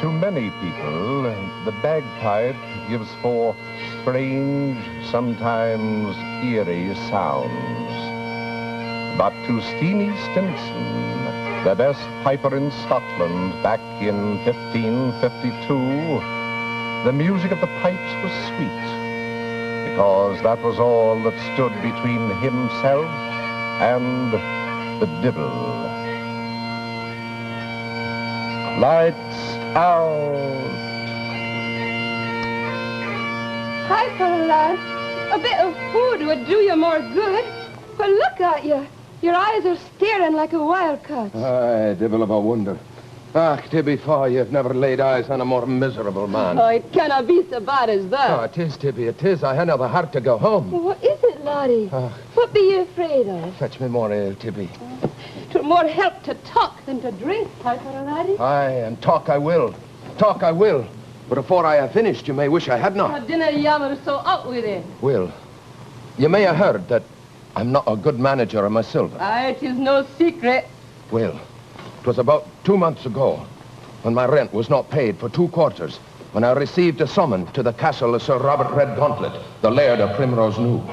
To many people, the bagpipe gives forth strange, sometimes eerie sounds. But to Steenie Stinson, the best piper in Scotland back in 1552, the music of the pipes was sweet, because that was all that stood between himself and the devil. Lights out. Piper, lad. A bit of food would do you more good. Well, look at you. Your eyes are staring like a wildcat. Aye, devil of a wonder. Ah, to be fair, you've never laid eyes on a more miserable man. Oh, it cannot be so bad as that. Oh, it is, Tibby, it is. I haven't the heart to go home. Well, what is it, laddie? What be you afraid of? Fetch me more ale, Tibby. 'Twere more help to talk than to drink, Piper, laddie. Aye, and talk I will. Talk I will. But before I have finished, you may wish I had not. I dinna yammer so out with it. Will, you may have heard that I'm not a good manager of my silver. Aye, it is no secret. Well, it was about 2 months ago, when my rent was not paid for 2 quarters, when I received a summons to the castle of Sir Robert Redgauntlet, the laird of Primrose New.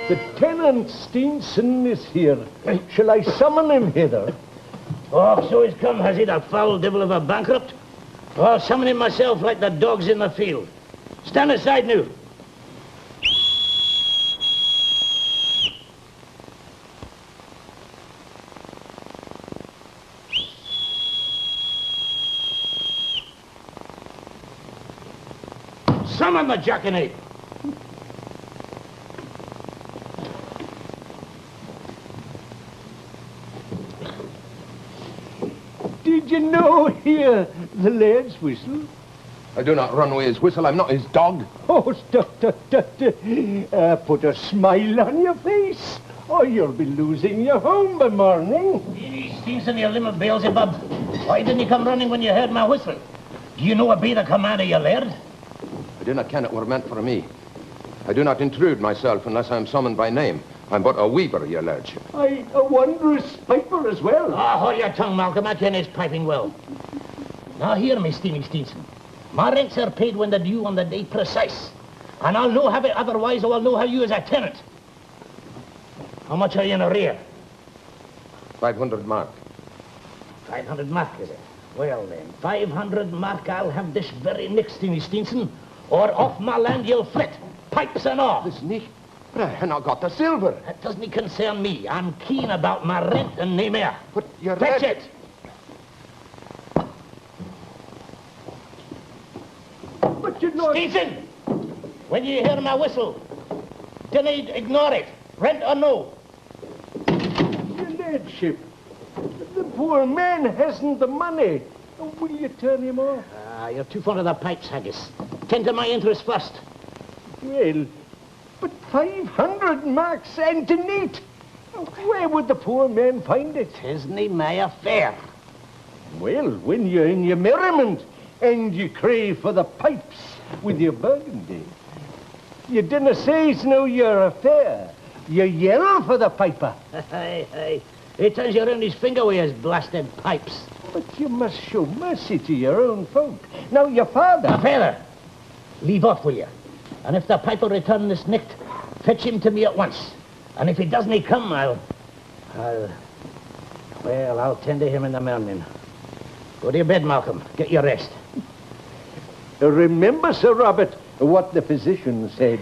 The tenant Steenson is here. Shall I summon him hither? Oh, so he's come, has he, the foul devil of a bankrupt? Oh, I'll summon him myself like the dogs in the field. Stand aside now. Summon the jackanapes. Did you know hear the laird's whistle? I do not run with his whistle. I'm not his dog. Oh, put a smile on your face, or you'll be losing your home by morning. Steenson, you limb of Beelzebub. Why didn't you come running when you heard my whistle? Do you know what be the command of your laird? I do not ken it were meant for me. I do not intrude myself unless I'm summoned by name. I'm but a weaver, your lordship. I a wondrous piper as well. Oh, hold your tongue, Malcolm. I ken his piping well. Now hear me, Steenie Steenson. My rents are paid when they're due on the day precise. And I'll no have it otherwise, or I'll no have you as a tenant. How much are you in arrear? 500 mark. 500 mark, is it? Well then, 500 mark I'll have this very next, Steenie Steenson, or off my land you'll flit, pipes and all. This nicht. But I have not got the silver. That doesn't concern me. I'm keen about my rent and nae more. But you're Fetch it! But you know... Steenson! When you hear my whistle, don't ignore it. Rent or no. Your lordship, the poor man hasn't the money. Will you turn him off? You're too fond of the pipes, Haggis. Tend to my interest first. Well, but 500 marks and to neat. Where would the poor man find it? Tisn't my affair. Well, when you're in your merriment and you crave for the pipes with your burgundy, you dinna say it's no your affair. You yell for the piper. Aye. He turns you around his finger with his blasted pipes. But you must show mercy to your own folk. Now, your father... Now, father, leave off, will you? And if the piper return this night, fetch him to me at once. And if he doesn't come, I'll tend to him in the morning. Go to your bed, Malcolm. Get your rest. Remember, Sir Robert, what the physician said.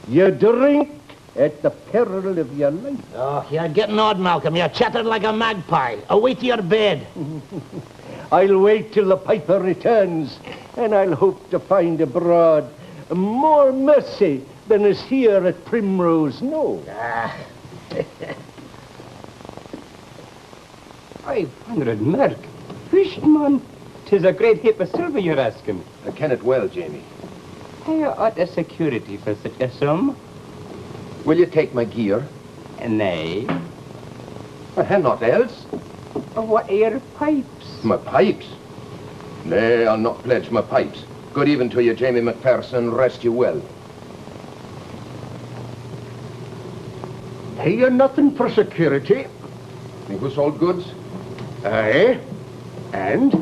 You drink at the peril of your life. Oh, you're getting odd, Malcolm. You're chattering like a magpie. Away to your bed. I'll wait till the piper returns, and I'll hope to find abroad more mercy than is here at Primrose Knowe. 500 mark? Whisht, man. 'Tis a great heap of silver you're asking. I ken it well, Jamie. How ought a security for such a sum? Will you take my gear? Nay. I have not else. What are your pipes? My pipes? Nay, I'll not pledge my pipes. Good even to you, Jamie McPherson. Rest you well. Hey, you nothing for security. Me household goods, Aye. And?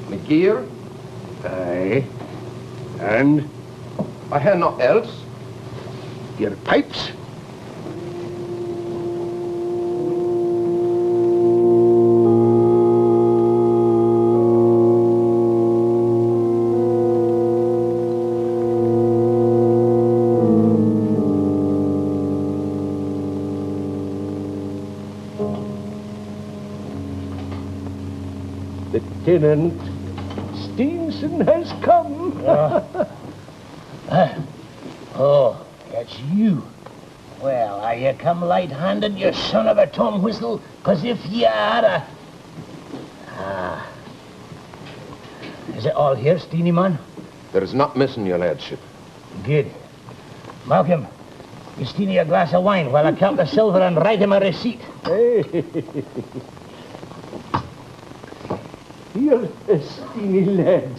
me gear. Aye. And I have naught else. your pipes? Lieutenant Stevenson has come. Oh, that's you. Well, are you come light-handed, you son of a tom whistle? 'Cause if you are Is it all here, Steenie, man? There is not missing, your lordship. Good. Malcolm, you Steenie a glass of wine while I count the silver and write him a receipt. You're a steeny lad.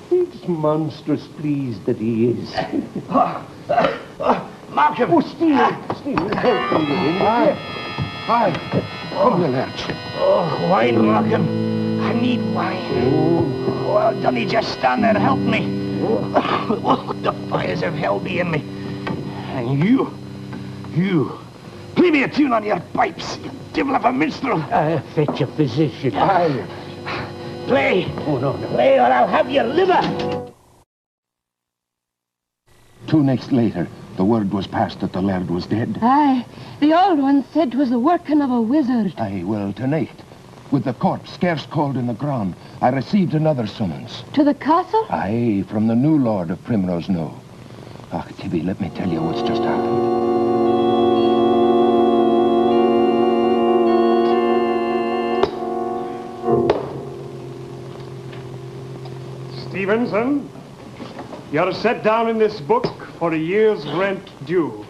He's monstrous pleased that he is. Malcolm! Oh, Steeny, help me in. Aye. Come, your lordship. Oh, wine, Malcolm. I need wine. Oh, well, Dunny, just stand there, help me. Oh, the fires of hell be in me. And you, play me a tune on your pipes, you devil of a minstrel. I'll fetch a physician. Aye. Play. Oh, no. Play or I'll have your liver. 2 nights later, the word was passed that the laird was dead. Aye, the old one said 'twas the working of a wizard. Aye, well, tonight, with the corpse scarce cold in the ground, I received another summons. To the castle? Aye, from the new lord of Primrose Knowe. Ah, Tibby, let me tell you what's just happened. Stevenson, you're set down in this book for a year's rent due.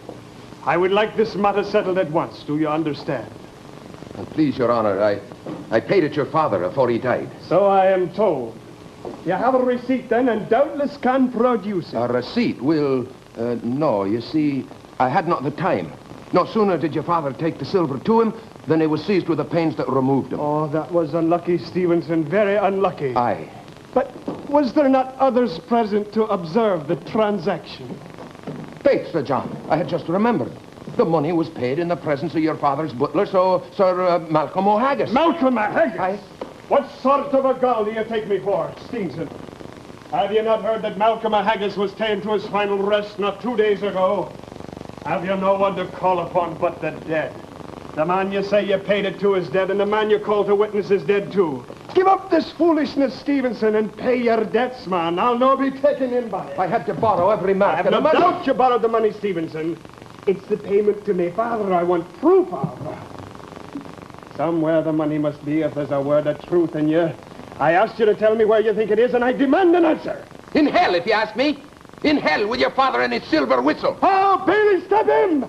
I would like this matter settled at once. Do you understand? And please, your honor, I paid it your father afore he died. So I am told. You have a receipt then, and doubtless can produce it. A receipt? Well, no, you see, I had not the time. No sooner did your father take the silver to him than he was seized with the pains that removed him. Oh, that was unlucky, Stevenson. Very unlucky. Aye. But was there not others present to observe the transaction? Faith, Sir John, I had just remembered. The money was paid in the presence of your father's butler, Sir Malcolm O'Haggis. Malcolm O'Haggis? Aye. What sort of a gull do you take me for, Stevenson? Have you not heard that Malcolm O'Haggis was taken to his final rest not 2 days ago? Have you no one to call upon but the dead? The man you say you paid it to is dead, and the man you call to witness is dead too. Give up this foolishness, Stevenson, and pay your debts, man. I'll no be taken in by it. I had to borrow every mark. I have no doubt you borrowed the money, Stevenson. It's the payment to my father I want proof of. Somewhere the money must be if there's a word of truth in you. I asked you to tell me where you think it is, and I demand an answer. In hell, if you ask me. In hell with your father and his silver whistle. Oh, Bailey, stop him!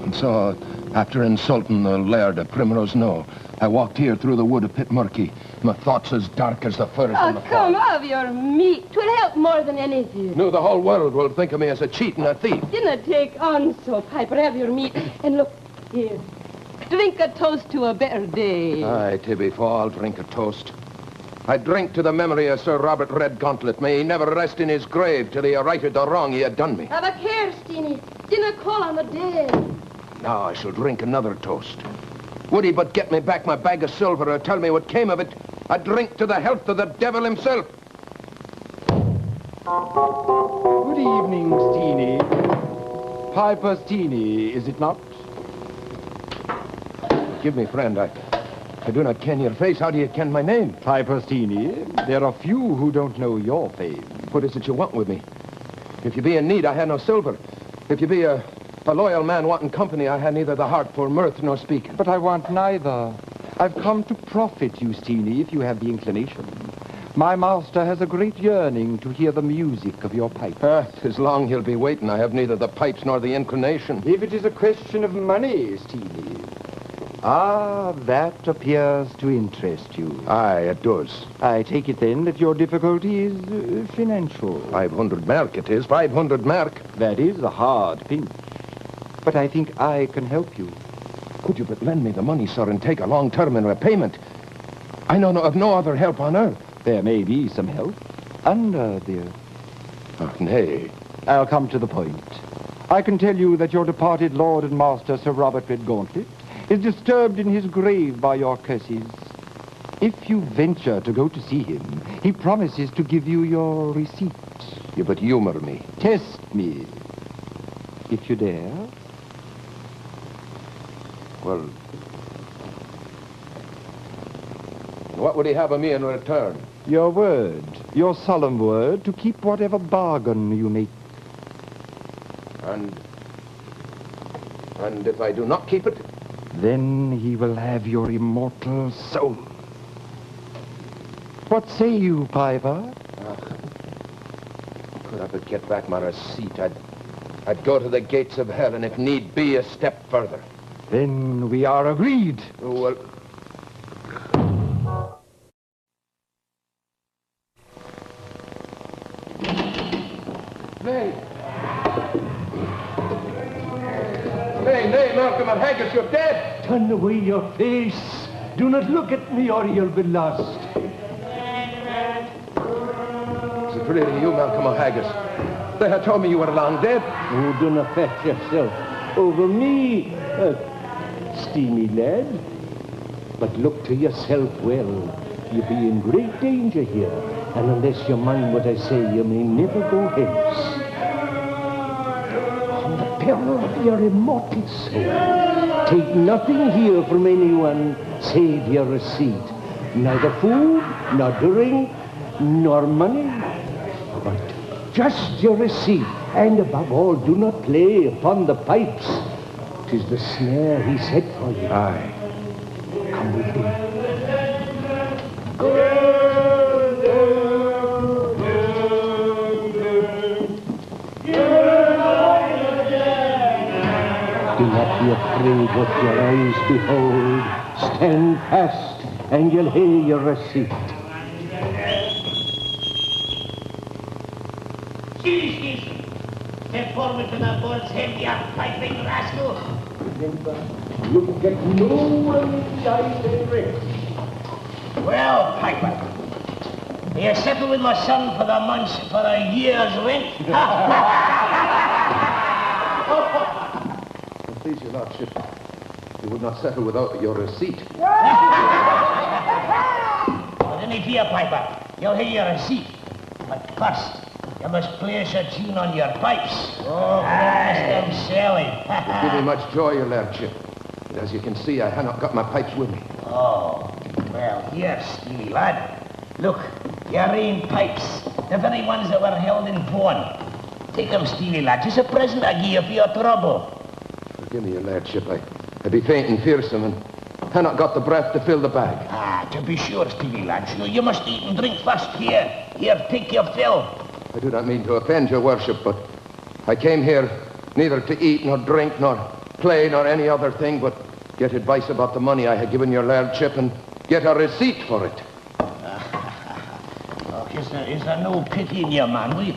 And so, after insulting the laird of Primrose Knowe, I walked here through the wood of Pitmurky, my thoughts as dark as the furze in the come fog. have your meat. 'Twill help more than anything. No, the whole world will think of me as a cheat and a thief. Dinna take on so, Piper. Have your meat. And look, here. Drink a toast to a better day. Aye, Tibby, for I'll drink a toast. I drink to the memory of Sir Robert Redgauntlet. May he never rest in his grave till he righted the wrong he had done me. Have a care, Steenie. Dinna call on the dead. Now I shall drink another toast. Would he but get me back my bag of silver or tell me what came of it, I'd drink to the health of the devil himself. Good evening, Steenie. Piper Steenie, is it not? Give me, friend, I do not ken your face. How do you ken my name? Piper Steenie, there are few who don't know your fame. What is it you want with me? If you be in need, I have no silver. If you be a loyal man wanting company, I have neither the heart for mirth nor speaking. But I want neither. I've come to profit you, Steenie, if you have the inclination. My master has a great yearning to hear the music of your pipe. 'Tis long he'll be waiting. I have neither the pipes nor the inclination. If it is a question of money, Steenie. Ah, that appears to interest you. Aye, it does. I take it then that your difficulty is financial. 500 mark it is, 500 mark. That is a hard pinch. But I think I can help you. Could you but lend me the money, sir, and take a long term in repayment? I know of no other help on earth. There may be some help under the earth. Oh, nay. I'll come to the point. I can tell you that your departed lord and master, Sir Robert Redgauntlet, is disturbed in his grave by your curses. If you venture to go to see him, he promises to give you your receipt. You but humor me. Test me, if you dare. Well, what would he have of me in return? Your word, your solemn word, to keep whatever bargain you make. And if I do not keep it? Then he will have your immortal soul. What say you, Piper? Could I but get back my receipt, I'd go to the gates of hell, and if need be, a step further. Then we are agreed. Oh, well... Nay, Malcolm and Haggis, you're dead. Turn away your face. Do not look at me or you'll be lost. Is it really you, Malcolm O'Haggis? They had told me you were long dead. Oh, do not fret yourself over me, steamy lad. But look to yourself well. You be in great danger here, and unless you mind what I say, you may never go hence. On the peril of your immortal soul, take nothing here from anyone save your receipt. Neither food, nor drink, nor money, but just your receipt. And above all, do not play upon the pipes. 'Tis the snare he set for you. Aye. Come with me. Do not be afraid what your eyes behold. Stand fast, and you'll hear your receipt. Step forward to the board's head, you piping rascal. Remember, look at no one in the eyes and rest. Well, Piper, you settle with my son for the month's, for a year's rent? Please, your lordship, you would not settle without your receipt. Well, then if you, Piper, you'll hear your receipt. But first, you must place a tune on your pipes. Oh, blast them, Sally. It give me much joy, your lordship. But as you can see, I have not got my pipes with me. Oh, well, here, Stevie, lad. Look, your rain pipes, the very ones that were held in pawn. Take them, Stevie, lad. Just a present I give you for your trouble. Forgive me, your lordship. I be faint and fearsome, and have not got the breath to fill the bag. Ah, to be sure, Stevie, lad. Sure, you must eat and drink first. Here, take your fill. I do not mean to offend your worship, but I came here neither to eat, nor drink, nor play, nor any other thing, but get advice about the money I had given your lordship and get a receipt for it. Oh, is there no pity in you, man? We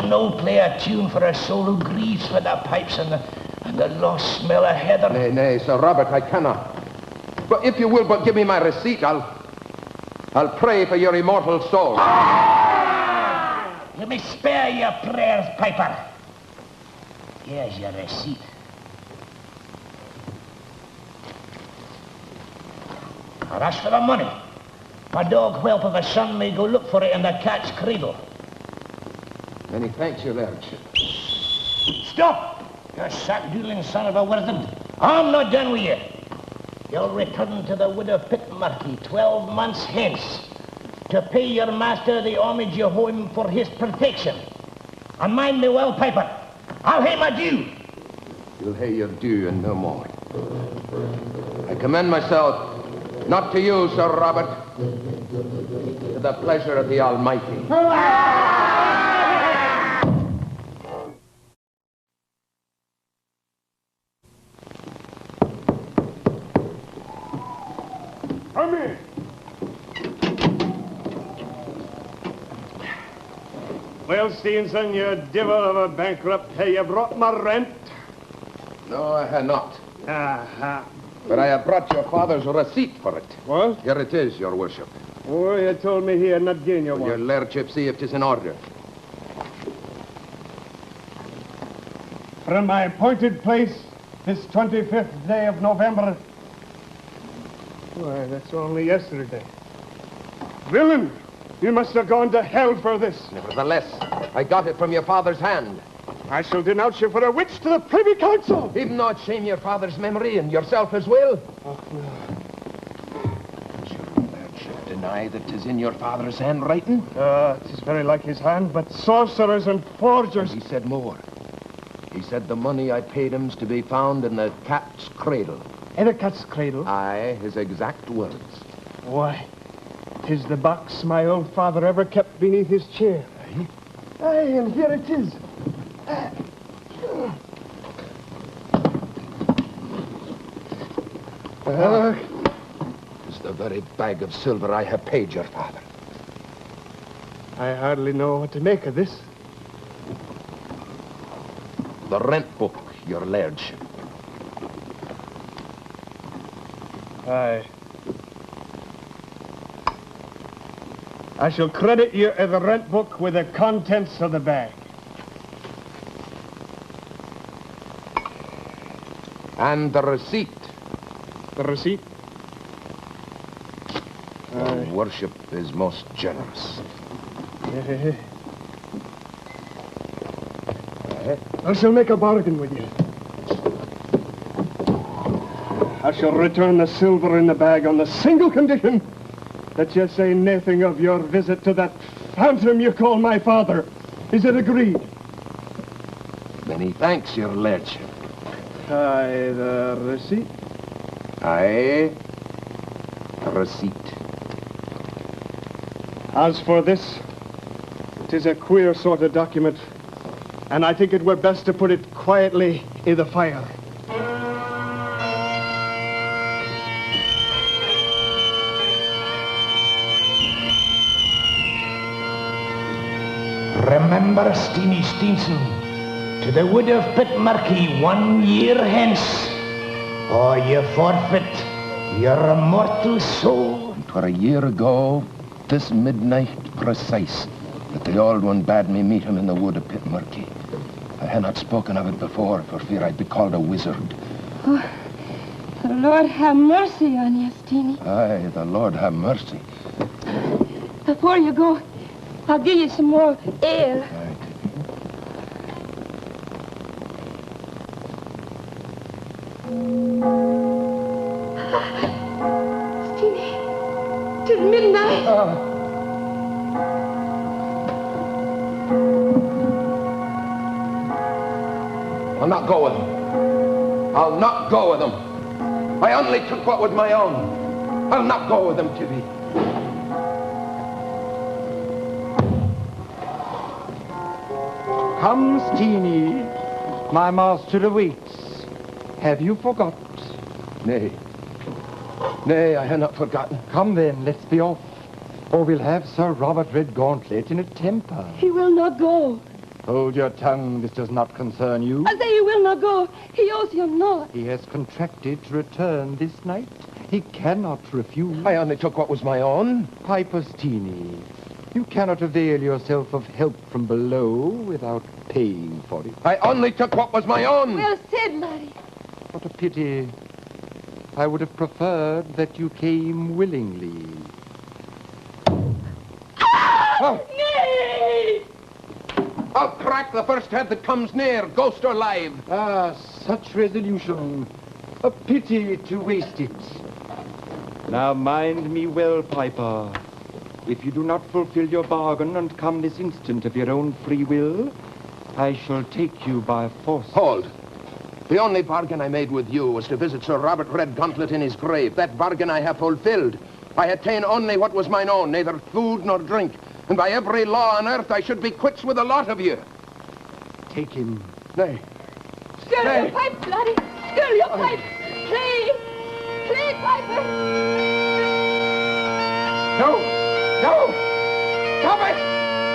no play a tune for a soul who grieves for the pipes and the lost smell of heather. Nay, Sir Robert, I cannot. But if you will but give me my receipt, I'll pray for your immortal soul. You may spare your prayers, Piper. Here's your receipt. Now, as for the money, my dog whelp of a son may go look for it in the cat's cradle. Many thanks, your lordship. Stop! You sack-doodling son of a wizard. I'm not done with you. You'll return to the widow Pitmurky 12 months hence to pay your master the homage you owe him for his protection. And mind me well, Piper, I'll pay my due. You'll pay your due and no more. I commend myself Not to you, Sir Robert. To the pleasure of the Almighty. Come in. Well, Stevenson, you devil of a bankrupt, have you brought my rent? No, I have not. Aha. But I have brought your father's receipt for it. What? Here it is, your worship. Oh, you told me he had not given you Will your one. lordship see if 'tis in order? From my appointed place, this 25th day of November. Why, that's only yesterday. Villain, you must have gone to hell for this. Nevertheless, I got it from your father's hand. I shall denounce you for a witch to the Privy Council. Even not shame your father's memory and yourself as well. Oh, no. Does your lordship deny that 'tis in your father's handwriting? It is very like his hand, but sorcerers and forgers. He said more. He said the money I paid him's to be found in the cat's cradle. In a cat's cradle? Aye, his exact words. Why, 'tis the box my old father ever kept beneath his chair. Aye? Aye, and here it is. It's the very bag of silver I have paid your father. I hardly know what to make of this. The rent book, your lordship. Aye. I shall credit you the rent book with the contents of the bag. And the receipt. The receipt? Your worship is most generous. I shall make a bargain with you. I shall return the silver in the bag on the single condition that you say nothing of your visit to that phantom you call my father. Is it agreed? Many thanks, your lordship. Aye, the receipt? Aye, the receipt. As for this, it is a queer sort of document, and I think it were best to put it quietly in the fire. Remember, Steenie Steenson, to the wood of Pitmurky 1 year hence, or you forfeit your immortal soul. 'Twere a year ago, this midnight precise, that the old one bade me meet him in the wood of Pitmurky. I had not spoken of it before for fear I'd be called a wizard. Oh, the Lord have mercy on you, Steenie. Aye, the Lord have mercy. Before you go, I'll give you some more ale. Aye. Steenie, 'tis midnight. I'll not go with him. I'll not go with him. I only took what was my own. I'll not go with him, Tibby. Come, Steenie. My master awaits. Have you forgot? Nay. Nay, I have not forgotten. Come then, let's be off. Or we'll have Sir Robert Redgauntlet in a temper. He will not go. Hold your tongue, this does not concern you. I say he will not go. He owes you naught. He has contracted to return this night. He cannot refuse. I only took what was my own. Piper Steenie, you cannot avail yourself of help from below without paying for it. I only took what was my own. Well said, laddie. What a pity. I would have preferred that you came willingly. Oh, Nay! I'll crack the first head that comes near, ghost or live. Ah, such resolution. A pity to waste it. Now mind me well, Piper. If you do not fulfill your bargain and come this instant of your own free will, I shall take you by force. Hold. The only bargain I made with you was to visit Sir Robert Redgauntlet in his grave. That bargain I have fulfilled. I had ta'en only what was mine own, neither food nor drink. And by every law on earth, I should be quits with the lot of you. Take him. Nay. Skirl Nay. your pipe, laddie. Skirl your pipe. Play. Play, piper. No! No! Stop it!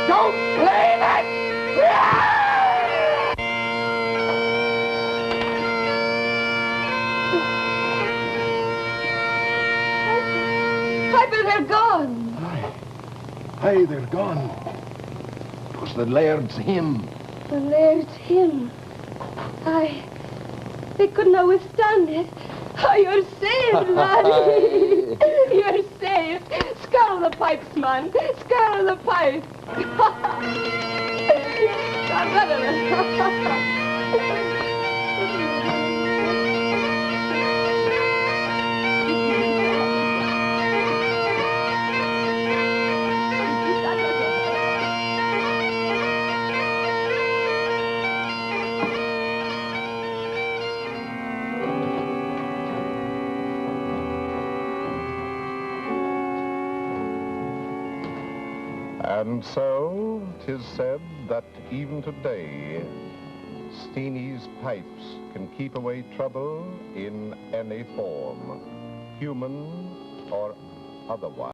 Don't play that! Piper, they're gone. Aye, they're gone. 'Twas the laird's hymn. The laird's hymn. Aye. They could not withstand it. Oh, you're saved, laddie. You're saved. Skirl the pipes, man. Skirl the pipes. And so 'tis said that even today, Steenie's pipes can keep away trouble in any form, human or otherwise.